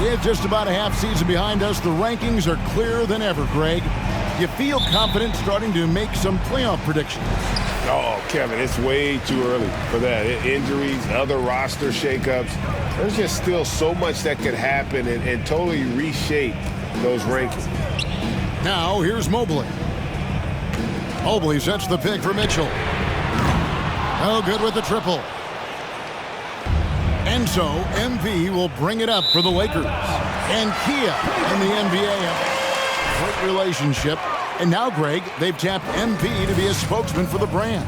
With just about a half season behind us, the rankings are clearer than ever, Greg. You feel confident starting to make some playoff predictions? Oh, Kevin, it's way too early for that. Injuries, other roster shakeups. There's just still so much that could happen and totally reshape those rankings. Now, here's Mobley. Mobley sets the pick for Mitchell. Oh, good with the triple. And so, MP will bring it up for the Lakers. And Kia and the NBA have a great relationship. And now, Greg, they've tapped MP to be a spokesman for the brand.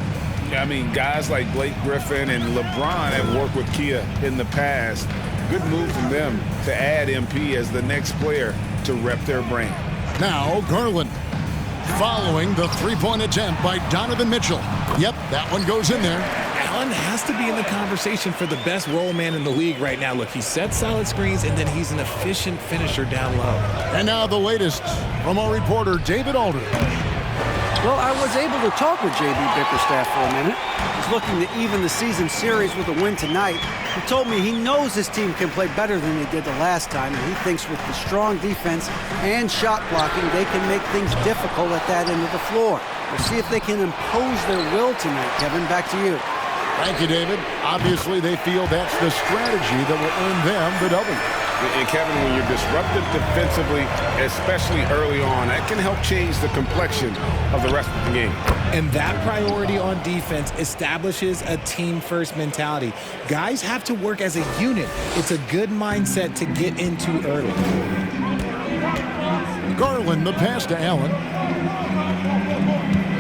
Yeah, I mean, guys like Blake Griffin and LeBron have worked with Kia in the past. Good move from them to add MP as the next player to rep their brand. Now, Garland. Following the three-point attempt by Donovan Mitchell. Yep, that one goes in there. Allen has to be in the conversation for the best roll man in the league right now. Look, he sets solid screens, and then he's an efficient finisher down low. And now the latest from our reporter, David Aldridge. Well, I was able to talk with J.B. Bickerstaff for a minute. He's looking to even the season series with a win tonight. He told me he knows his team can play better than they did the last time, and he thinks with the strong defense and shot blocking, they can make things difficult at that end of the floor. We'll see if they can impose their will tonight. Kevin, back to you. Thank you, David. Obviously, they feel that's the strategy that will earn them the W. And Kevin, when you're disruptive defensively, especially early on, that can help change the complexion of the rest of the game. And that priority on defense establishes a team-first mentality. Guys have to work as a unit. It's a good mindset to get into early. Garland, the pass to Allen.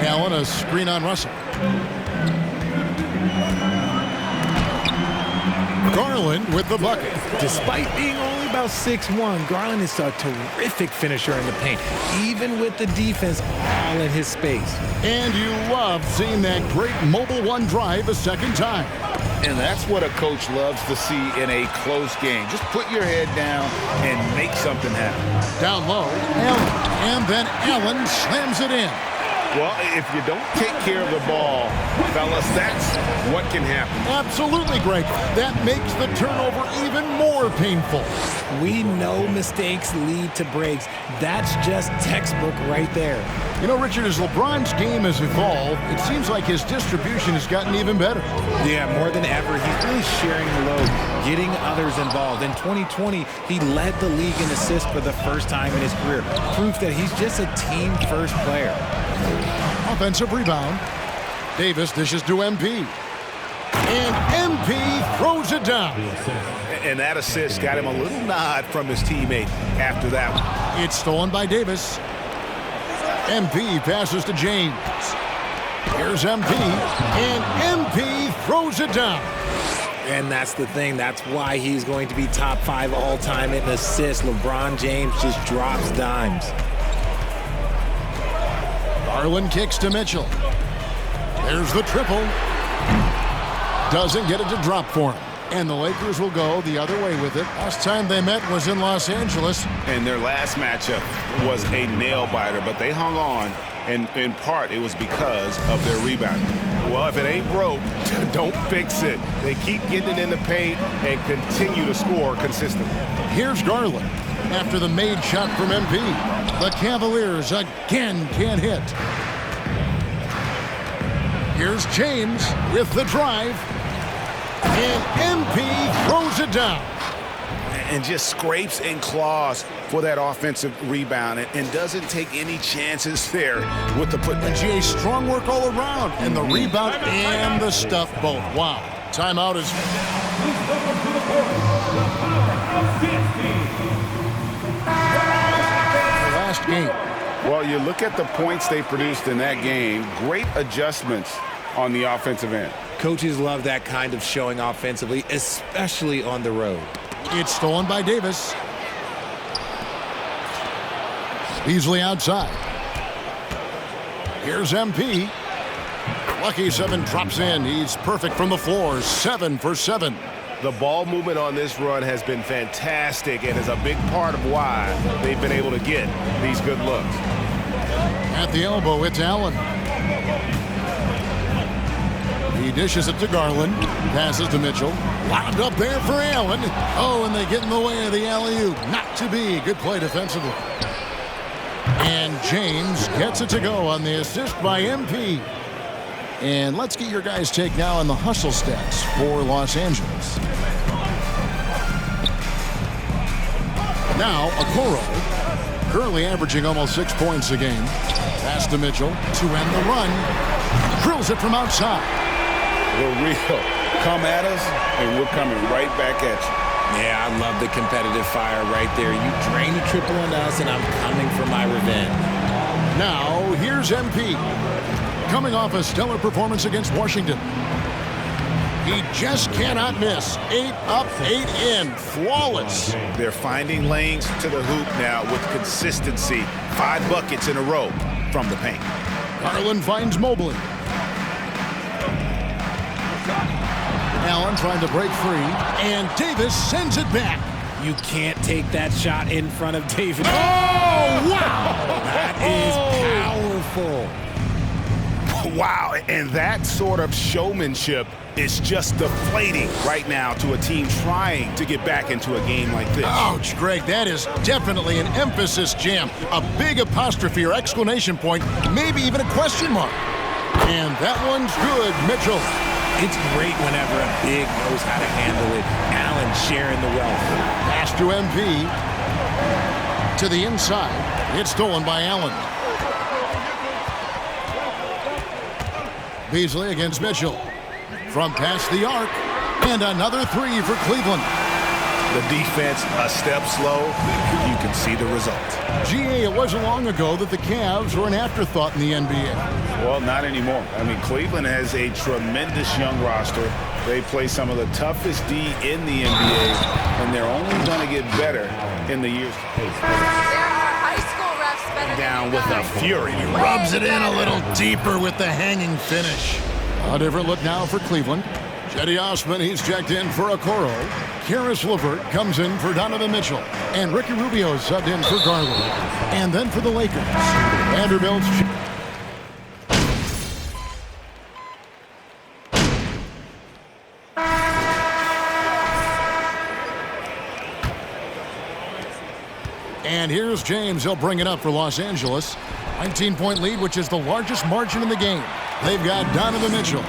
Allen, a screen on Russell. Garland with the bucket. Despite being only about 6'1", Garland is a terrific finisher in the paint, even with the defense all in his space. And you love seeing that great mobile one drive a second time. And that's what a coach loves to see in a close game. Just put your head down and make something happen. Down low, Allen. And then Allen slams it in. Well, if you don't take care of the ball, fellas, that's what can happen. Absolutely, Greg. That makes the turnover even more painful. We know mistakes lead to breaks. That's just textbook right there. You know, Richard, as LeBron's game has evolved, it seems like his distribution has gotten even better. Yeah, more than ever, he's really sharing the load, getting others involved. In 2020, he led the league in assists for the first time in his career. Proof that he's just a team-first player. Offensive rebound. Davis dishes to MP. And MP throws it down. And that assist got him a little nod from his teammate after that one. It's stolen by Davis. MP passes to James. Here's MP. And MP throws it down. And that's the thing. That's why he's going to be top 5 all-time in assists. LeBron James just drops dimes. Garland kicks to Mitchell. There's the triple. Doesn't get it to drop for him. And the Lakers will go the other way with it. Last time they met was in Los Angeles. And their last matchup was a nail-biter, but they hung on, and in part it was because of their rebounding. Well, if it ain't broke, don't fix it. They keep getting it in the paint and continue to score consistently. Here's Garland after the made shot from MP. The Cavaliers again can't hit. Here's James with the drive. And MP throws it down. And just scrapes and claws for that offensive rebound and doesn't take any chances there with the putback. And GA, strong work all around. And the rebound and the stuff both. Wow. Timeout is... last game. Well, you look at the points they produced in that game. Great adjustments on the offensive end. Coaches love that kind of showing offensively, especially on the road. It's stolen by Davis. Beasley outside. Here's MP. Lucky 7 drops in. He's perfect from the floor. 7 for 7. The ball movement on this run has been fantastic and is a big part of why they've been able to get these good looks. At the elbow, it's Allen. He dishes it to Garland. Passes to Mitchell. Lobbed up there for Allen. Oh, and they get in the way of the alley-oop. Not to be. Good play defensively. And James gets it to go on the assist by MP. And let's get your guys' take now on the hustle stats for Los Angeles. Now, Okoro, currently averaging almost 6 points a game. Pass to Mitchell to end the run. Drills it from outside. We're real. Come at us, and we're coming right back at you. Yeah, I love the competitive fire right there. You drain a triple on us, and I'm coming for my revenge. Now, here's MP. Coming off a stellar performance against Washington. He just cannot miss. 8 up, 8 in. Flawless. They're finding lanes to the hoop now with consistency. 5 buckets in a row from the paint. Garland finds Mobley. Allen trying to break free, and Davis sends it back. You can't take that shot in front of Davis. Oh, wow! That is powerful. Wow, and that sort of showmanship is just deflating right now to a team trying to get back into a game like this. Ouch, Greg, that is definitely an emphasis jam. A big apostrophe or exclamation point, maybe even a question mark. And that one's good, Mitchell. It's great whenever a big knows how to handle it. Allen sharing the wealth. Pass to MP. To the inside. It's stolen by Allen. Beasley against Mitchell. From past the arc. And another 3 for Cleveland. The defense a step slow. You can see the result. GA, it wasn't long ago that the Cavs were an afterthought in the NBA. Well, not anymore. I mean, Cleveland has a tremendous young roster. They play some of the toughest D in the NBA, and they're only going to get better in the years. There are high school refs better Down than with you a guys. fury. Rubs it in a little deeper with the hanging finish. A different look now for Cleveland. Cedi Osman, he's checked in for Okoro. Karis LeVert comes in for Donovan Mitchell. And Ricky Rubio subbed in for Garland. And then for the Lakers, Vanderbilt's... And here's James. He'll bring it up for Los Angeles. 19-point lead, which is the largest margin in the game. They've got Donovan Mitchell.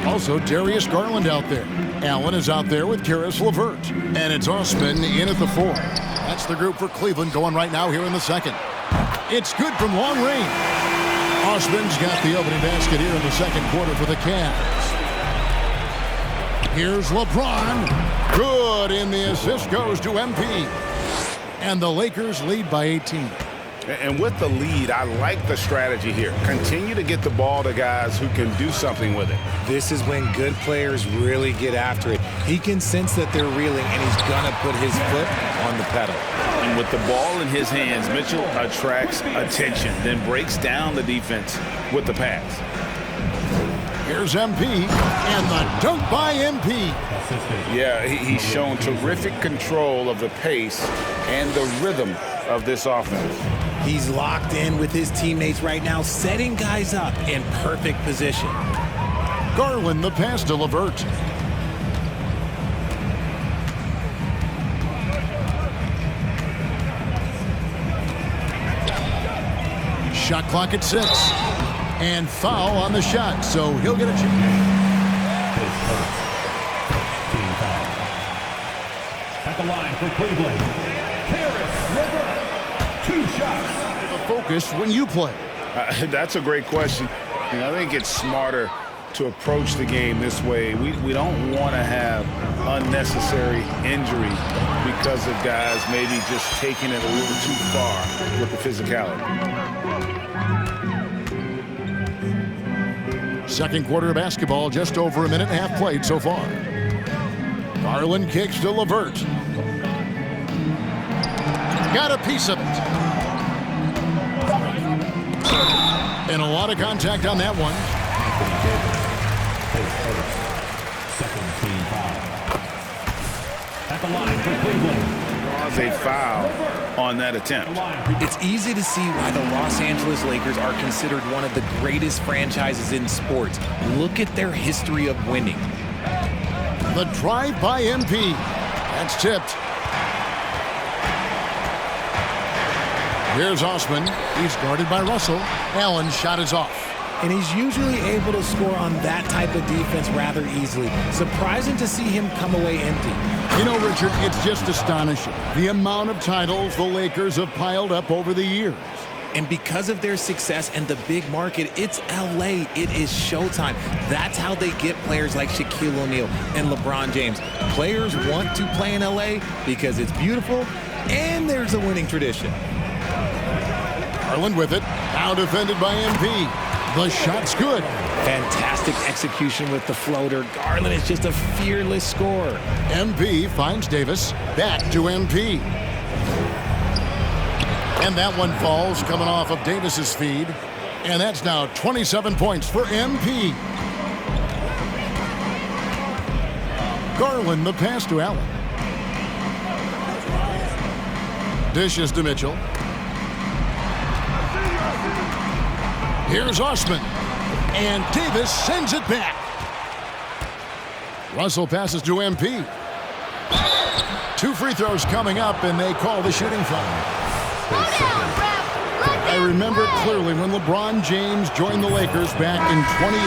Also, Darius Garland out there. Allen is out there with Karis LeVert. And it's Osman in at the 4. That's the group for Cleveland going right now here in the second. It's good from long range. Osman's got the opening basket here in the second quarter for the Cavs. Here's LeBron. Good, and the assist goes to MP. And the Lakers lead by 18. And with the lead, I like the strategy here. Continue to get the ball to guys who can do something with it. This is when good players really get after it. He can sense that they're reeling, and he's going to put his foot on the pedal. And with the ball in his hands, Mitchell attracts attention, then breaks down the defense with the pass. Here's MP, and the dunk by MP. Yeah, he's shown terrific control of the pace and the rhythm of this offense. He's locked in with his teammates right now, setting guys up in perfect position. Garland, the pass to LeVert. Shot clock at 6. And foul on the shot, so he'll get a chance. At the line for Cleveland, Karis LeVert, 2 shots. The focus when you play. That's a great question. And I think it's smarter to approach the game this way. We don't want to have unnecessary injury because of guys maybe just taking it a little too far with the physicality. Second quarter of basketball, just over a minute and a half played so far. Garland kicks to LeVert. Got a piece of it. And a lot of contact on that one. Second team foul. At the line for Cleveland, draws a foul on that attempt. It's easy to see why the Los Angeles Lakers are considered one of the greatest franchises in sports. Look at their history of winning. The drive by MP. That's tipped. Here's Osman. He's guarded by Russell. Allen's shot is off. And he's usually able to score on that type of defense rather easily. Surprising to see him come away empty. You know, Richard, it's just astonishing the amount of titles the Lakers have piled up over the years. And because of their success and the big market, it's LA. It is showtime. That's how they get players like Shaquille O'Neal and LeBron James. Players want to play in LA because it's beautiful and there's a winning tradition. Garland with it. Now defended by MP. The shot's good. Fantastic execution with the floater. Garland is just a fearless scorer. MP finds Davis. Back to MP. And that one falls coming off of Davis's feed. And that's now 27 points for MP. Garland the pass to Allen. Dishes to Mitchell. Here's Osman. And Davis sends it back. Russell passes to MP. 2 free throws coming up, and they call the shooting foul. I remember it clearly when LeBron James joined the Lakers back in 2018.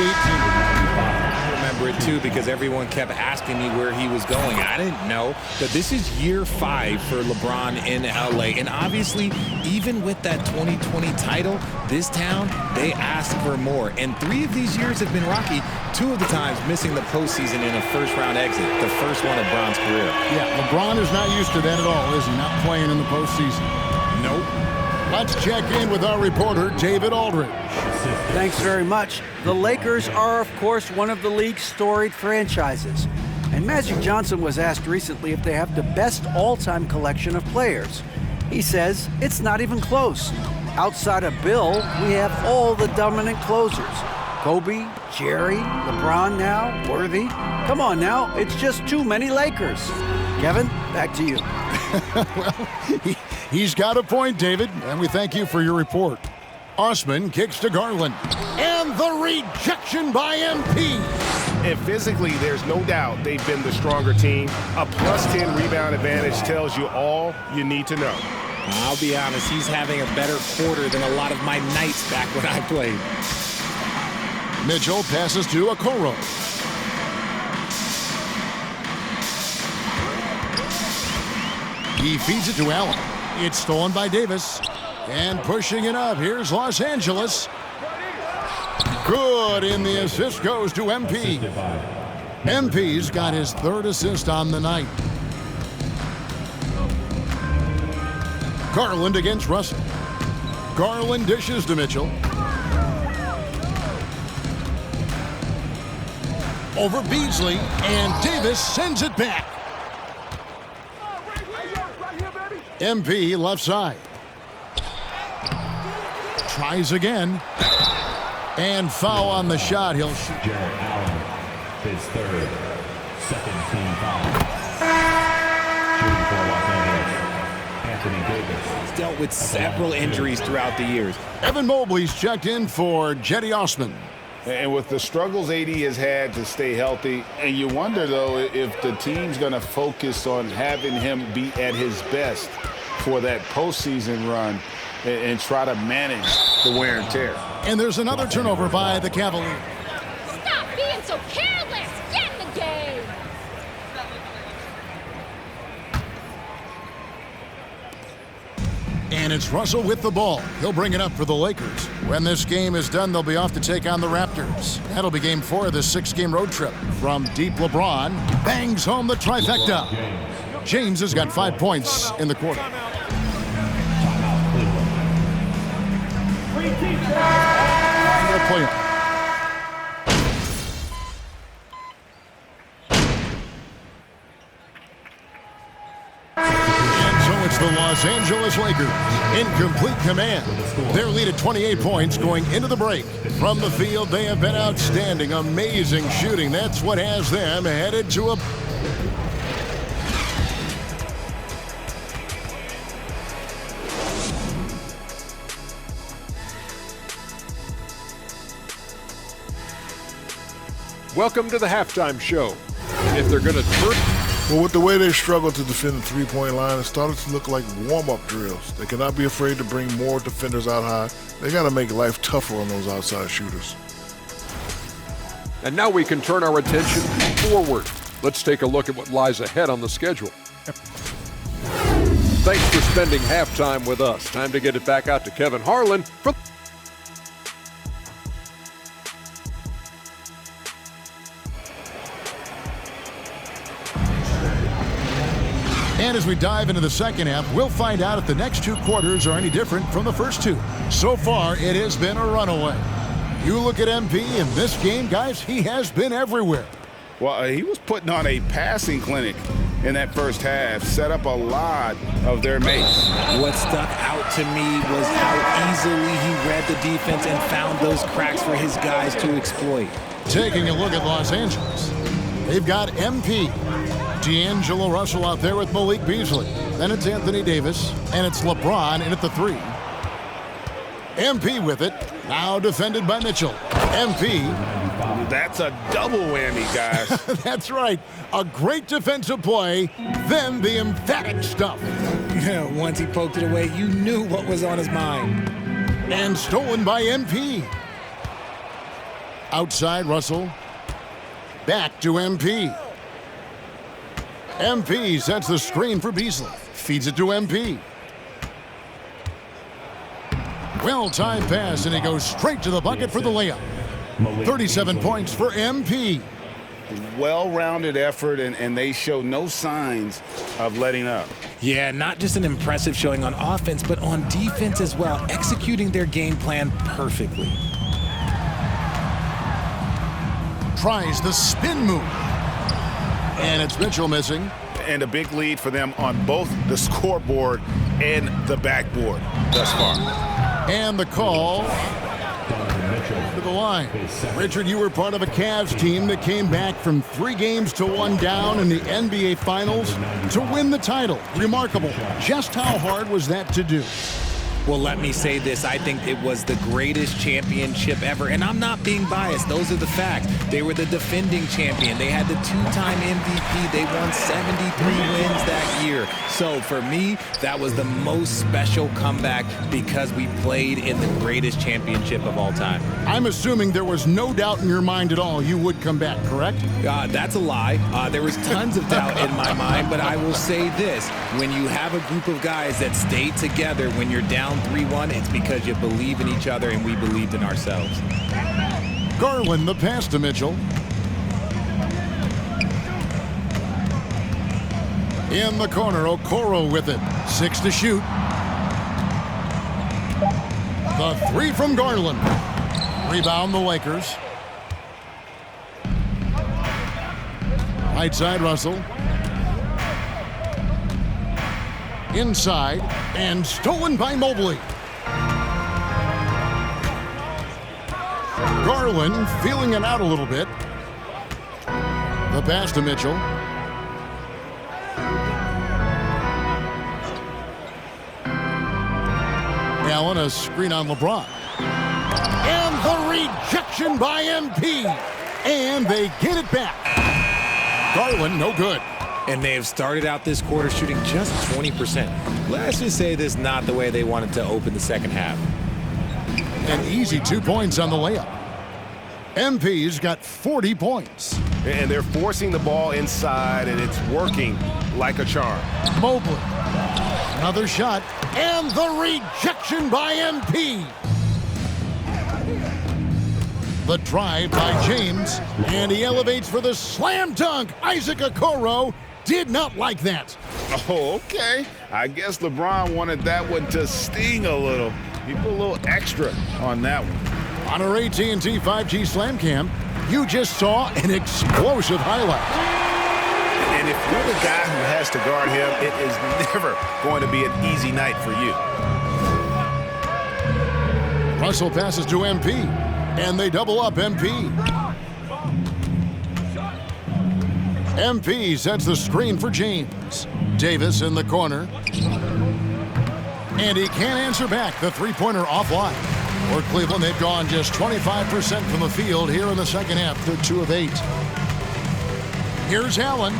I remember it too because everyone kept asking me where he was going. I didn't know, but this is year 5 for LeBron in LA. And obviously, even with that 2020 title, this town, they asked for more. And 3 of these years have been rocky, 2 of the times missing the postseason in a first-round exit, the first one of Bron's career. Yeah, LeBron is not used to that at all, is he? Not playing in the postseason. Nope. Let's check in with our reporter, David Aldridge. Thanks very much. The Lakers are, of course, one of the league's storied franchises. And Magic Johnson was asked recently if they have the best all-time collection of players. He says it's not even close. Outside of Bill, we have all the dominant closers. Kobe, Jerry, LeBron now, Worthy. Come on now, it's just too many Lakers. Kevin, back to you. Well, he's got a point, David, and we thank you for your report. Osman kicks to Garland, and the rejection by MP. And physically, there's no doubt they've been the stronger team. A +10 rebound advantage tells you all you need to know. I'll be honest, he's having a better quarter than a lot of my nights back when I played. Mitchell passes to Okoro. He feeds it to Allen. It's stolen by Davis. And pushing it up, here's Los Angeles. Good, and the assist goes to MP. MP's got his 3rd assist on the night. Garland against Russell. Garland dishes to Mitchell. Over Beasley, and Davis sends it back. MP left side. Tries again. And foul on the shot. He'll shoot. Jarrett Allen, his 3rd, 2nd team foul. Shooting for Los Angeles, Anthony Davis. He's dealt with several injuries throughout the years. Evan Mobley's checked in for Jetty Osman. And with the struggles AD has had to stay healthy, and you wonder, though, if the team's going to focus on having him be at his best for that postseason run and try to manage the wear and tear. And there's another turnover by the Cavaliers. Stop being so careless. Get in the game. And it's Russell with the ball. He'll bring it up for the Lakers. When this game is done, they'll be off to take on the Raptors. That'll be game 4 of this 6-game road trip. From deep, LeBron bangs home the trifecta. James has got 5 points in the quarter. Play on. And so it's the Los Angeles Lakers in complete command. Their lead at 28 points going into the break. From the field, they have been outstanding, amazing shooting. That's what has them headed to a Welcome to the halftime show. If they're going to turn... Well, with the way they struggled to defend the three-point line, it started to look like warm-up drills. They cannot be afraid to bring more defenders out high. They got to make life tougher on those outside shooters. And now we can turn our attention forward. Let's take a look at what lies ahead on the schedule. Thanks for spending halftime with us. Time to get it back out to Kevin Harlan for... And as we dive into the second half, we'll find out if the next two quarters are any different from the first two. So far, it has been a runaway. You look at MP in this game, guys, he has been everywhere. Well, he was putting on a passing clinic in that first half, set up a lot of their mates. What stuck out to me was how easily he read the defense and found those cracks for his guys to exploit. Taking a look at Los Angeles, they've got MP, D'Angelo Russell out there with Malik Beasley. Then it's Anthony Davis, and it's LeBron in at the 3. MP with it, now defended by Mitchell. MP. That's a double whammy, guys. That's right. A great defensive play, then the emphatic stuff. Once he poked it away, you knew what was on his mind. And stolen by MP. Outside Russell. Back to MP. MP sets the screen for Beasley. Feeds it to MP. Well-timed pass, and he goes straight to the bucket for the layup. 37 points for MP. Well-rounded effort, and they show no signs of letting up. Yeah, not just an impressive showing on offense, but on defense as well, executing their game plan perfectly. Tries the spin move. And it's Mitchell missing. And a big lead for them on both the scoreboard and the backboard thus far. And the call to the line. Richard, you were part of a Cavs team that came back from 3 games to 1 down in the NBA Finals to win the title. Remarkable. Just how hard was that to do? Well, let me say this. I think it was the greatest championship ever. And I'm not being biased. Those are the facts. They were the defending champion. They had the 2-time MVP. They won 73 wins that year. So for me, that was the most special comeback because we played in the greatest championship of all time. I'm assuming there was no doubt in your mind at all you would come back, correct? That's a lie. There was tons of doubt in my mind, but I will say this. When you have a group of guys that stay together when you're down 3-1, it's because you believe in each other and we believed in ourselves. Garland, the pass to Mitchell. In the corner, Okoro with it. 6 to shoot. The 3 from Garland. Rebound the Lakers. Right side, Russell. Inside, and stolen by Mobley. Garland feeling it out a little bit. The pass to Mitchell. Allen, a screen on LeBron. And the rejection by MP. And they get it back. Garland, no good. And they have started out this quarter shooting just 20%. Let's just say this is not the way they wanted to open the second half. An easy 2 points on the layup. MP's got 40 points. And they're forcing the ball inside, and it's working like a charm. Mobley. Another shot. And the rejection by MP. The drive by James. And he elevates for the slam dunk. Isaac Okoro did not like that. Oh, okay. I guess LeBron wanted that one to sting a little. He put a little extra on that one. On our AT&T 5G Slam Cam, you just saw an explosive highlight. And if you're the guy who has to guard him, it is never going to be an easy night for you. Russell passes to MP, and they double up MP. MP sets the screen for James. Davis in the corner. And he can't answer back. The three-pointer offline. For Cleveland, they've gone just 25% from the field here in the second half. They're 2 of 8. Here's Allen.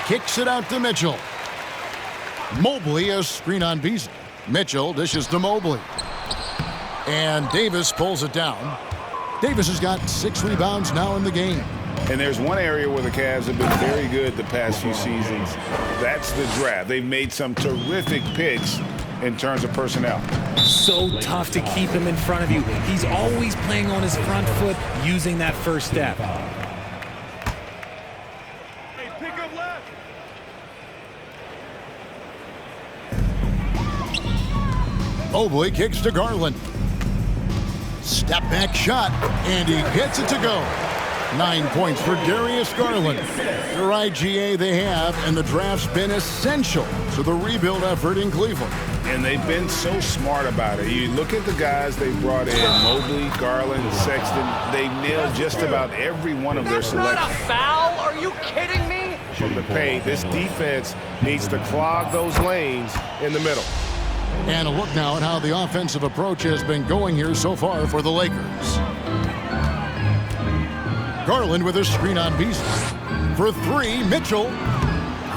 Kicks it out to Mitchell. Mobley a screen on Beasley. Mitchell dishes to Mobley. And Davis pulls it down. Davis has got 6 rebounds now in the game. And there's one area where the Cavs have been very good the past few seasons. That's the draft. They've made some terrific picks in terms of personnel. So tough to keep him in front of you. He's always playing on his front foot, using that first step. Hey, pick up left. Mobley kicks to Garland. Step back shot, and he gets it to go. 9 points for Darius Garland. The right GA they have, and the draft's been essential to the rebuild effort in Cleveland. And they've been so smart about it. You look at the guys they brought in, Mobley, Garland, Sexton. They nailed just about every one of their selections. Not a foul? Are you kidding me? From the paint, this defense needs to clog those lanes in the middle. And a look now at how the offensive approach has been going here so far for the Lakers. Garland with a screen on Beasley. For 3, Mitchell.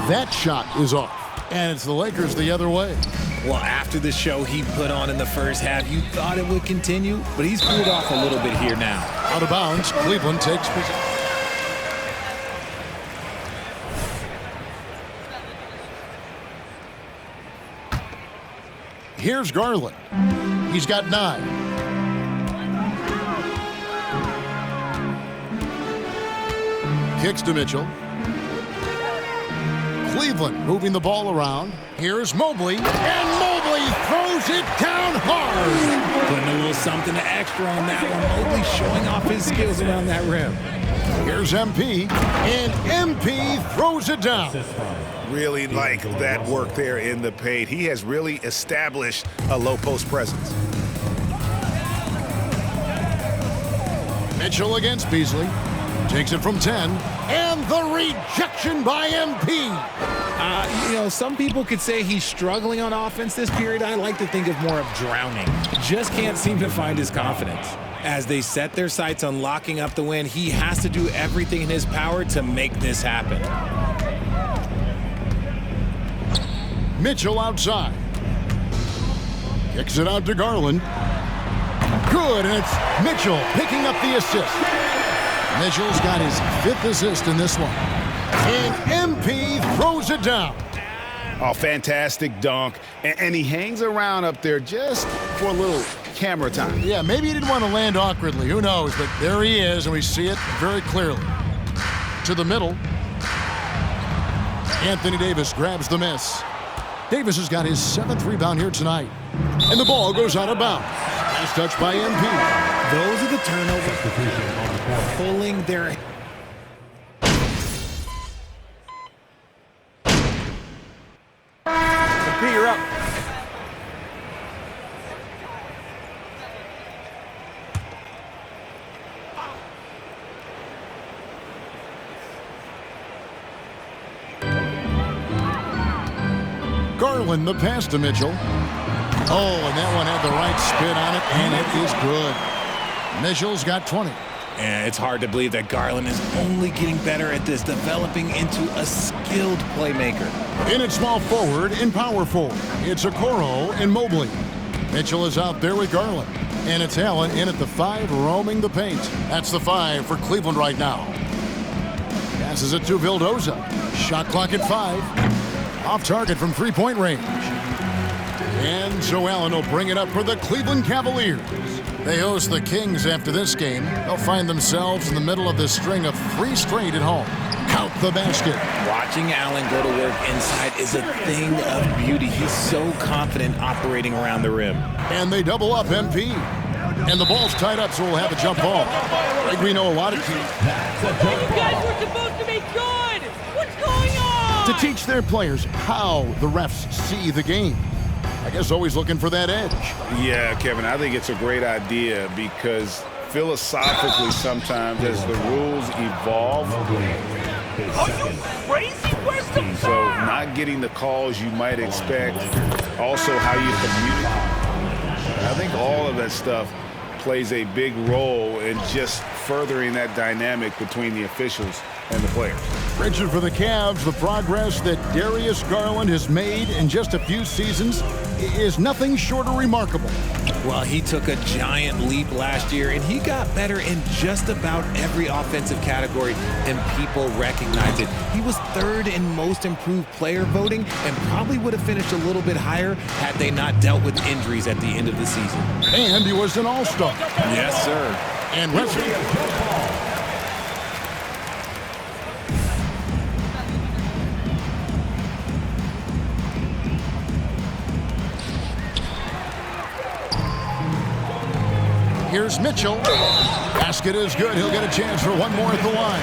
That shot is off. And it's the Lakers the other way. Well, after the show he put on in the first half, you thought it would continue, but he's cooled off a little bit here now. Out of bounds, Cleveland takes possession. Here's Garland. He's got 9. Kicks to Mitchell. Cleveland moving the ball around. Here's Mobley, and Mobley throws it down hard. Putting a little something extra on that one. Mobley showing off his skills around that rim. Here's MP, and MP throws it down. Really like that work there in the paint. He has really established a low post presence. Mitchell against Beasley. Takes it from 10, and the rejection by MP. Some people could say he's struggling on offense this period. I like to think of more of drowning. Just can't seem to find his confidence. As they set their sights on locking up the win, he has to do everything in his power to make this happen. Mitchell outside. Kicks it out to Garland. Good, and it's Mitchell picking up the assist. Mitchell's got his 5th assist in this one. And MP throws it down. Oh, fantastic dunk. And he hangs around up there just for a little camera time. Yeah, maybe he didn't want to land awkwardly. Who knows? But there he is, and we see it very clearly. To the middle. Anthony Davis grabs the miss. Davis has got his 7th rebound here tonight. And the ball goes out of bounds. Nice touch by MP. Those are the turnovers. Pulling their... MP, you're up. Garland, the pass to Mitchell. Oh, and that one had the right spin on it, and it is good. Mitchell's got 20. And it's hard to believe that Garland is only getting better at this, developing into a skilled playmaker. In at small forward, in power forward, it's Okoro and Mobley. Mitchell is out there with Garland. And it's Allen in at the 5, roaming the paint. That's the 5 for Cleveland right now. Passes it to Vildoza. Shot clock at 5. Off target from 3-point range. And so Allen will bring it up for the Cleveland Cavaliers. They host the Kings after this game. They'll find themselves in the middle of this string of 3 straight at home. Count the basket. Watching Allen go to work inside is a thing of beauty. He's so confident operating around the rim. And they double up MP. And the ball's tied up, so we'll have a jump ball. Like we know a lot of teams. You guys were supposed to be good! What's going on? To teach their players how the refs see the game. I guess always looking for that edge. Yeah, Kevin, I think it's a great idea because philosophically sometimes as the rules evolve, Are you crazy? Where's the so not getting the calls you might expect, also how you communicate. that stuff plays a big role in just furthering that dynamic between the officials and the players. Richard, for the Cavs, the progress that Darius Garland has made in just a few seasons is nothing short of remarkable. Well, he took a giant leap last year, and he got better in just about every offensive category, and people recognize it. He was third in most improved player voting and probably would have finished a little bit higher had they not dealt with injuries at the end of the season. And he was an all-star. Yes, sir. And here's Mitchell. Basket is good. He'll get a chance for one more at the line.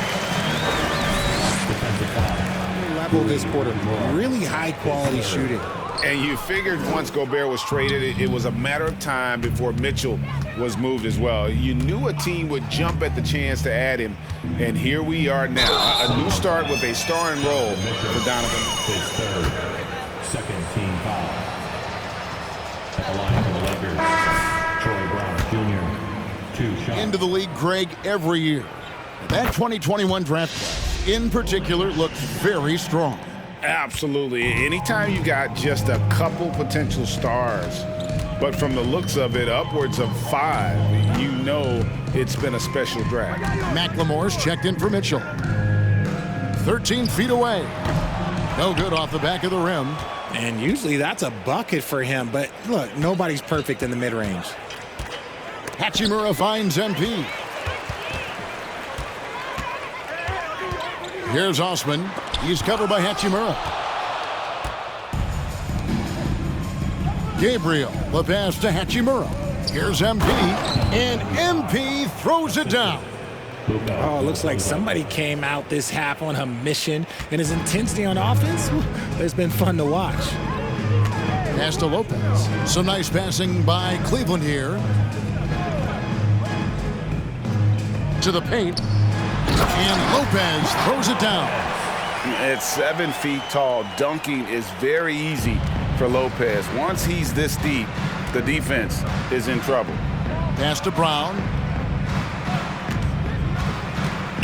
Level this quarter. Really high-quality shooting. And you figured once Gobert was traded, it was a matter of time before Mitchell was moved as well. You knew a team would jump at the chance to add him, and here we are now. A new start with a starring role for Donovan. His third, second team foul. At the line for the Lakers, Troy Brown Jr., 2 shots. Into the league, Greg, every year. That 2021 draft class, in particular, looks very strong. Absolutely. Anytime you got just a couple potential stars, but from the looks of it, upwards of 5, you know it's been a special draft. McLemore's checked in for Mitchell. 13 feet away. No good off the back of the rim. And usually that's a bucket for him, but look, nobody's perfect in the mid-range. Hachimura finds MP. Here's Osman. He's covered by Hachimura. Gabriel, the pass to Hachimura. Here's MP, and MP throws it down. Oh, it looks like somebody came out this half on a mission, and his intensity on offense, it's been fun to watch. Pass to Lopez. Some nice passing by Cleveland here. To the paint. And Lopez throws it down. At 7 feet tall, dunking is very easy for Lopez. Once he's this deep, the defense is in trouble. Pass to Brown.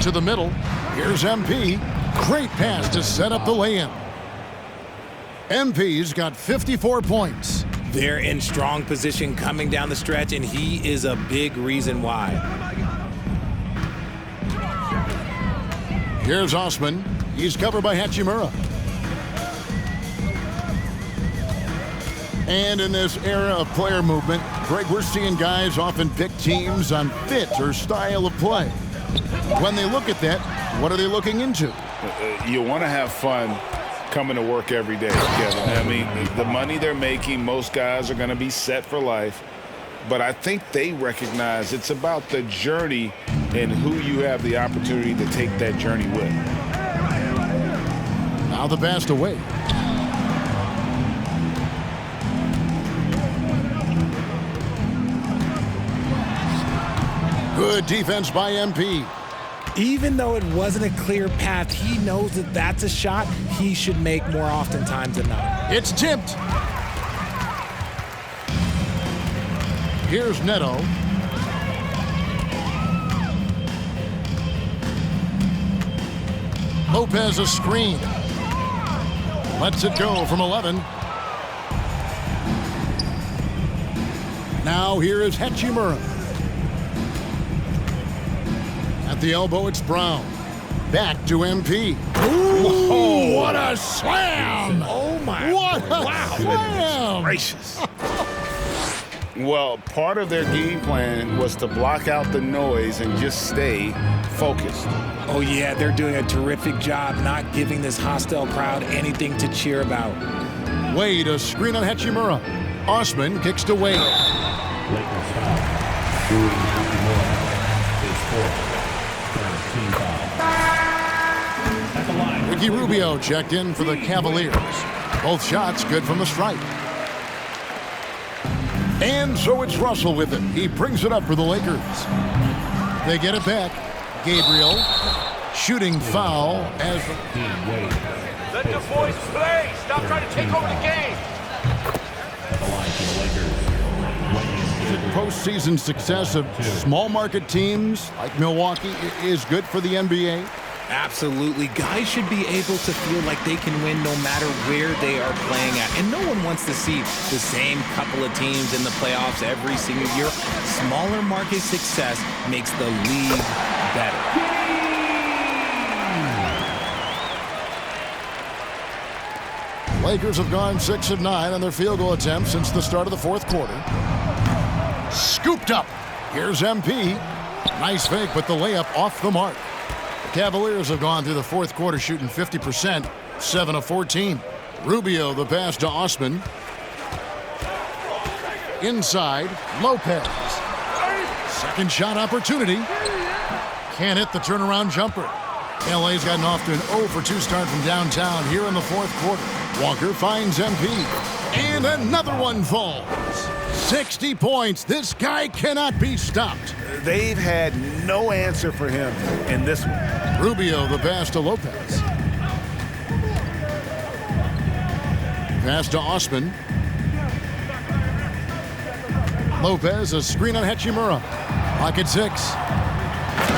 To the middle. Here's MP. Great pass to set up the lay-in. MP's got 54 points. They're in strong position coming down the stretch, and he is a big reason why. Here's Osman. He's covered by Hachimura. And in this era of player movement, Greg, we're seeing guys often pick teams on fit or style of play. When they look at that, what are they looking into? You want to have fun coming to work every day, Kevin. I mean, the money they're making, most guys are going to be set for life. But I think they recognize it's about the journey and who you have the opportunity to take that journey with. Now the pass away. Good defense by MP. Even though it wasn't a clear path, he knows that that's a shot he should make more oftentimes than not. It's tipped. Here's Neto. Lopez a screen. Lets it go from 11. Now here is Hachimura. At the elbow, it's Brown. Back to MP. Ooh, what a slam! Oh, my. What a slam! Gracious. Well, part of their game plan was to block out the noise and just stay focused. Oh, yeah, they're doing a terrific job not giving this hostile crowd anything to cheer about. Wade, a screen on Hachimura. Osman kicks to Wade. Lakers foul. Shooting Hachimura is fourth. Third team foul. At the line. Ricky Rubio checked in for the Cavaliers. Both shots good from the stripe. And so it's Russell with it. He brings it up for the Lakers. They get it back. Gabriel, shooting foul as Let the boys play. Stop trying to take over the game. At the line for the Lakers. Classic postseason success of small market teams like Milwaukee is good for the NBA. Absolutely. Guys should be able to feel like they can win no matter where they are playing at. And no one wants to see the same couple of teams in the playoffs every single year. Smaller market success makes the league better. Lakers have gone 6 of 9 on their field goal attempts since the start of the fourth quarter. Scooped up. Here's MP. Nice fake, but the layup off the mark. The Cavaliers have gone through the fourth quarter shooting 50%, 7 of 14. Rubio, the pass to Osman. Inside, Lopez. Second shot opportunity. Can't hit the turnaround jumper. LA's gotten off to an 0 for 2 start from downtown here in the fourth quarter. Walker finds MP. And another one falls. 60 points. This guy cannot be stopped. They've had no answer for him in this one. Rubio, the pass to Lopez. Pass to Osman. Lopez, a screen on Hachimura. Pocket 6.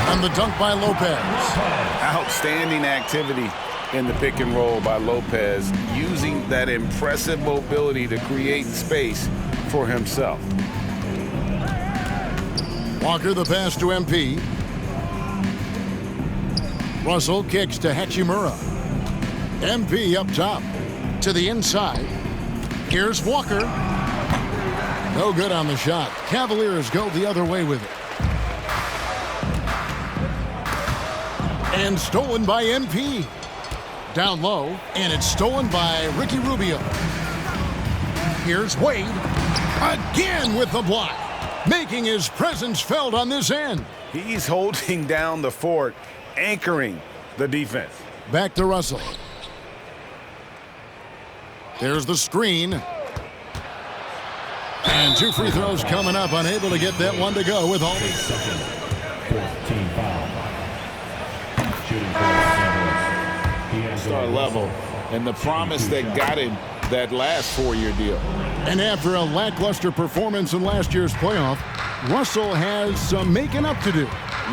And the dunk by Lopez. Outstanding activity in the pick and roll by Lopez, using that impressive mobility to create space for himself. Walker, the pass to MP. Russell kicks to Hachimura. MP up top to the inside. Here's Walker. No good on the shot. Cavaliers go the other way with it. And stolen by MP. Down low, and it's stolen by Ricky Rubio. Here's Wade. Again with the block. Making his presence felt on this end. He's holding down the fort, anchoring the defense. Back to Russell. There's the screen. And 2 free throws coming up. Unable to get that one to go with all. 8 seconds. Fourth team foul. Shooting for Los Angeles. Star level. And the promise that got him that last 4-year deal. And after a lackluster performance in last year's playoff, Russell has some making up to do.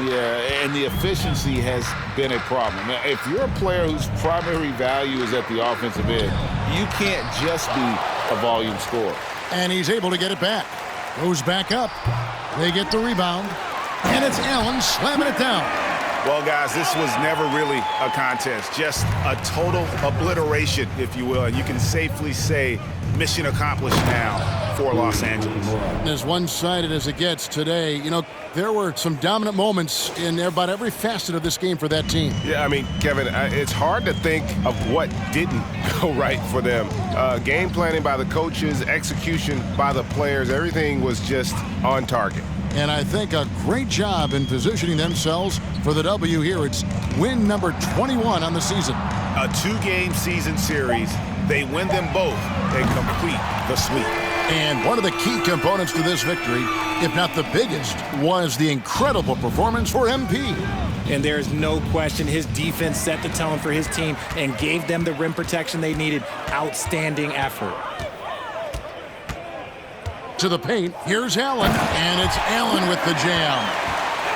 Yeah, and the efficiency has been a problem. Now, if you're a player whose primary value is at the offensive end, you can't just be a volume scorer. And he's able to get it back. Goes back up. They get the rebound. And it's Allen slamming it down. Well, guys, this was never really a contest. Just a total obliteration, if you will. And you can safely say mission accomplished now for Los Angeles. As one-sided as it gets today, you know, there were some dominant moments in about every facet of this game for that team. Yeah, I mean, Kevin, it's hard to think of what didn't go right for them. Game planning by the coaches, execution by the players, everything was just on target. And I think a great job in positioning themselves for the W here. It's win number 21 on the season. A 2-game season series. They win them both and complete the sweep. And one of the key components to this victory, if not the biggest, was the incredible performance for MP. And there's no question his defense set the tone for his team and gave them the rim protection they needed. Outstanding effort. To the paint, here's Allen, and it's Allen with the jam.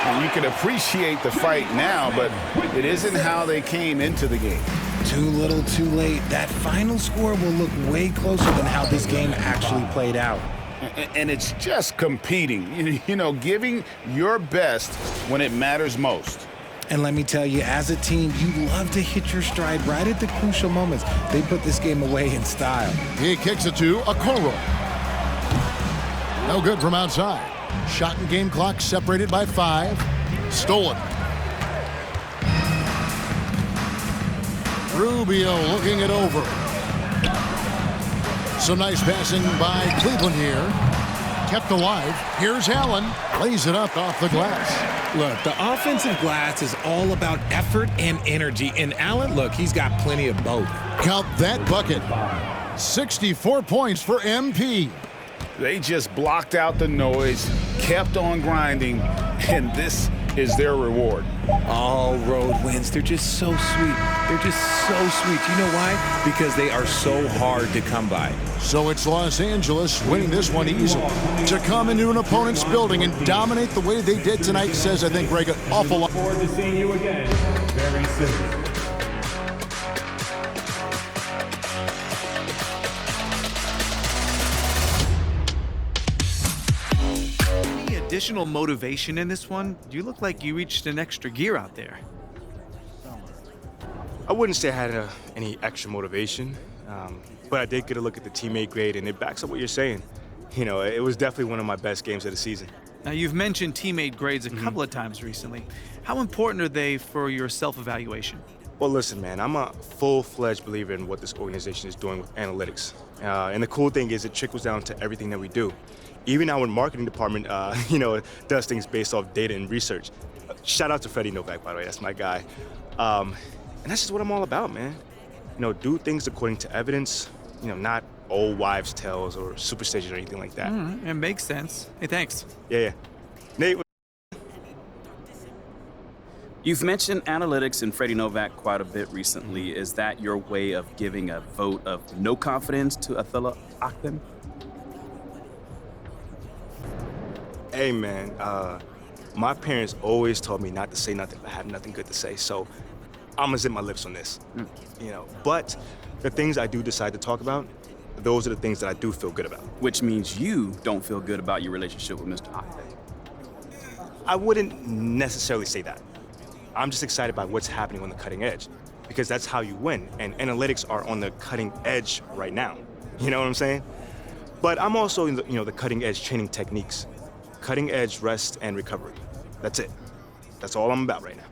And you can appreciate the fight now, but it isn't how they came into the game. Too little, too late. That final score will look way closer than how this game actually played out. And it's just competing, you know, giving your best when it matters most. And let me tell you, as a team, you love to hit your stride right at the crucial moments. They put this game away in style. He kicks it to Okoro. No good from outside. Shot and game clock separated by 5. Stolen. Rubio looking it over. Some nice passing by Cleveland here. Kept alive. Here's Allen. Lays it up off the glass. Look, the offensive glass is all about effort and energy. And Allen, look, he's got plenty of both. Count that bucket. 64 points for MP. They just blocked out the noise, kept on grinding, and this is their reward. All road wins. They're just so sweet. They're just so sweet. You know why? Because they are so hard to come by. So it's Los Angeles winning this one easily. To come into an opponent's building and dominate the way they did tonight says, I think, Greg, an awful lot. Look forward to seeing you again very soon. Additional motivation in this one? You look like you reached an extra gear out there. I wouldn't say I had any extra motivation, but I did get a look at the teammate grade, and it backs up what you're saying. You know, it was definitely one of my best games of the season. Now, you've mentioned teammate grades a couple of times recently. How important are they for your self-evaluation? Well, listen, man, I'm a full-fledged believer in what this organization is doing with analytics. And the cool thing is it trickles down to everything that we do. Even our marketing department, does things based off data and research. Shout out to Freddie Novak, by the way, that's my guy. And that's just what I'm all about, man. You know, do things according to evidence, not old wives' tales or superstition or anything like that. It makes sense. Hey, thanks. Yeah. Nate? You've mentioned analytics and Freddie Novak quite a bit recently. Is that your way of giving a vote of no confidence to Attila Akten? Hey, man, my parents always told me not to say nothing if I have nothing good to say, so I'm gonna zip my lips on this, But the things I do decide to talk about, those are the things that I do feel good about. Which means you don't feel good about your relationship with Mr. Akten. I wouldn't necessarily say that. I'm just excited by what's happening on the cutting edge, because that's how you win, and analytics are on the cutting edge right now. You know what I'm saying? But I'm also in the cutting edge training techniques. Cutting edge rest and recovery. That's it. That's all I'm about right now.